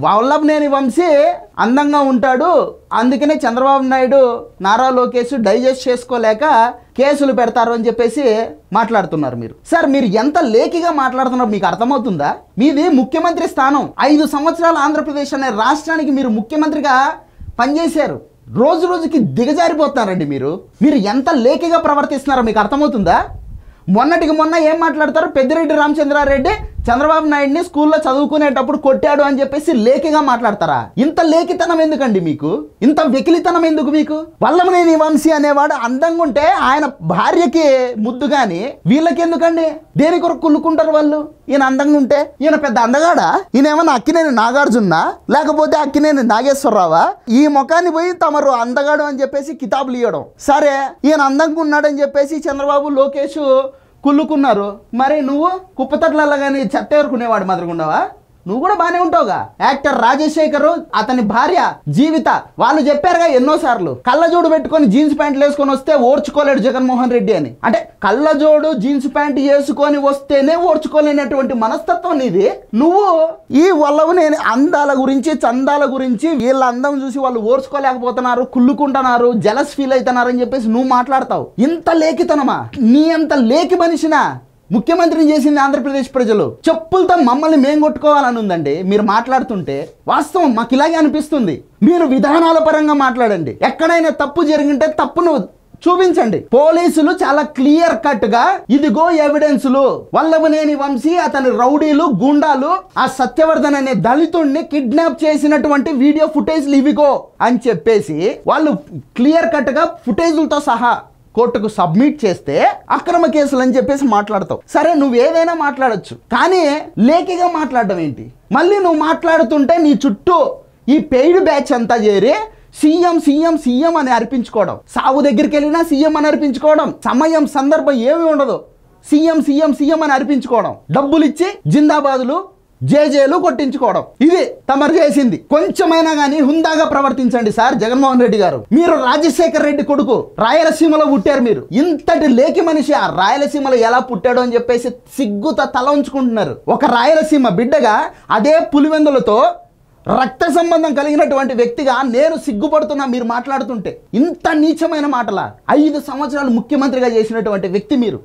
వల్లభనేని వంశీ అందంగా ఉంటాడు, అందుకనే చంద్రబాబు నాయుడు నారా లోకేష్ డైజెస్ట్ చేసుకోలేక కేసులు పెడతారు అని చెప్పేసి మాట్లాడుతున్నారు మీరు. సార్ మీరు ఎంత లేఖిగా మాట్లాడుతున్నారు మీకు అర్థమవుతుందా? మీది ముఖ్యమంత్రి స్థానం. 5 సంవత్సరాలు ఆంధ్రప్రదేశ్ అనే రాష్ట్రానికి మీరు ముఖ్యమంత్రిగా పనిచేశారు. రోజు రోజుకి దిగజారిపోతున్నారండి మీరు ఎంత లేఖిగా ప్రవర్తిస్తున్నారో మీకు అర్థమవుతుందా? మొన్నటికి మొన్న ఏం మాట్లాడతారు? పెద్దిరెడ్డి రామచంద్రారెడ్డి చంద్రబాబు నాయుడిని స్కూల్లో చదువుకునేటప్పుడు కొట్టాడు అని చెప్పేసి లేఖిగా మాట్లాడతారా? ఇంత లేఖితనం ఎందుకండి మీకు? ఇంత వెకిలితనం ఎందుకు మీకు? వల్లభనేని వంశీ అనేవాడు అందంగా ఉంటే ఆయన భార్యకి ముద్దు గాని వీళ్ళకి ఎందుకండి? దేని కొరకు కుళ్ళుకుంటారు వాళ్ళు? ఈయన అందంగా ఉంటే ఈయన పెద్ద అందగాడా? ఈయన ఏమన్నా అక్కినేని నాగార్జున లేకపోతే అక్కినేని నాగేశ్వరరావా? ఈ ముఖాన్ని పోయి తమరు అందగాడు అని చెప్పేసి కితాబులు ఇవ్వడం. సరే ఈయన అందంగా ఉన్నాడని చెప్పేసి చంద్రబాబు లోకేష్ కుళ్ళుకున్నారు, మరి నువ్వు కుప్పతట్లలో కానీ చెత్త ఏరుకునేవాడు మాదిరిగున్నావా? నువ్వు కూడా బానే ఉంటావుగా. యాక్టర్ రాజశేఖర్ అతని భార్య జీవిత వాళ్ళు చెప్పారుగా ఎన్నోసార్లు, కళ్ళజోడు పెట్టుకొని జీన్స్ ప్యాంట్లు వేసుకొని వస్తే ఓర్చుకోలేడు జగన్మోహన్ రెడ్డి అని. అంటే కళ్ళజోడు జీన్స్ ప్యాంట్ వేసుకొని వస్తేనే ఓర్చుకోలేనటువంటి మనస్తత్వం నీది. నువ్వు ఈ వల్లభనేని అందాల గురించి చందాల గురించి వీళ్ళ అందం చూసి వాళ్ళు ఓర్చుకోలేకపోతున్నారు, కుళ్ళుకుంటున్నారు, జలస్ ఫీల్ అవుతున్నారు అని చెప్పేసి నువ్వు మాట్లాడతావు. ఇంత లేఖితనమా? నీ అంత లేఖి మనిషినా ముఖ్యమంత్రిని చేసింది ఆంధ్రప్రదేశ్ ప్రజలు? చెప్పులతో మమ్మల్ని మేం కొట్టుకోవాలని ఉందండి మీరు మాట్లాడుతుంటే. వాస్తవం మాకు ఇలాగే అనిపిస్తుంది. మీరు విధానాల పరంగా మాట్లాడండి. ఎక్కడైనా తప్పు జరిగింటే తప్పును చూపించండి. పోలీసులు చాలా క్లియర్ కట్ గా ఇదిగో ఎవిడెన్సులు, వల్లభనేని వంశీ అతని రౌడీలు గుండాలు ఆ సత్యవర్ధన్ అనే దళితుడిని కిడ్నాప్ చేసినటువంటి వీడియో ఫుటేజ్లు ఇవిగో అని చెప్పేసి వాళ్ళు క్లియర్ కట్ గా ఫుటేజ్లతో సహా కోర్టుకు సబ్మిట్ చేస్తే అక్రమ కేసులు అని చెప్పేసి మాట్లాడతావు. సరే నువ్వు ఏదైనా మాట్లాడచ్చు, కానీ లేఖిగా మాట్లాడడం ఏంటి? మళ్ళీ నువ్వు మాట్లాడుతుంటే నీ చుట్టూ ఈ పెయిడ్ బ్యాచ్ అంతా చేరి సీఎం సీఎం సీఎం అని అర్పించుకోవడం, సాగు దగ్గరికి వెళ్ళినా సీఎం అని అర్పించుకోవడం, సమయం సందర్భం ఏమి ఉండదు, సీఎం సీఎం సీఎం అని అర్పించుకోవడం, డబ్బులు ఇచ్చి జిందాబాదులు జేజేలు కొట్టించుకోవడం, ఇది తమరు చేసింది. కొంచెమైనా కానీ హుందాగా ప్రవర్తించండి సార్ జగన్మోహన్ రెడ్డి గారు. మీరు రాజశేఖర్ రెడ్డి కొడుకు, రాయలసీమలో పుట్టారు. మీరు ఇంతటి లేఖి మనిషి ఆ రాయలసీమలో ఎలా పుట్టాడు అని చెప్పేసి సిగ్గుతో తల ఉంచుకుంటున్నారు. ఒక రాయలసీమ బిడ్డగా అదే పులివెందులతో రక్త సంబంధం కలిగినటువంటి వ్యక్తిగా నేను సిగ్గుపడుతున్నా మీరు మాట్లాడుతుంటే. ఇంత నీచమైన మాటలా? 5 సంవత్సరాలు ముఖ్యమంత్రిగా చేసినటువంటి వ్యక్తి మీరు.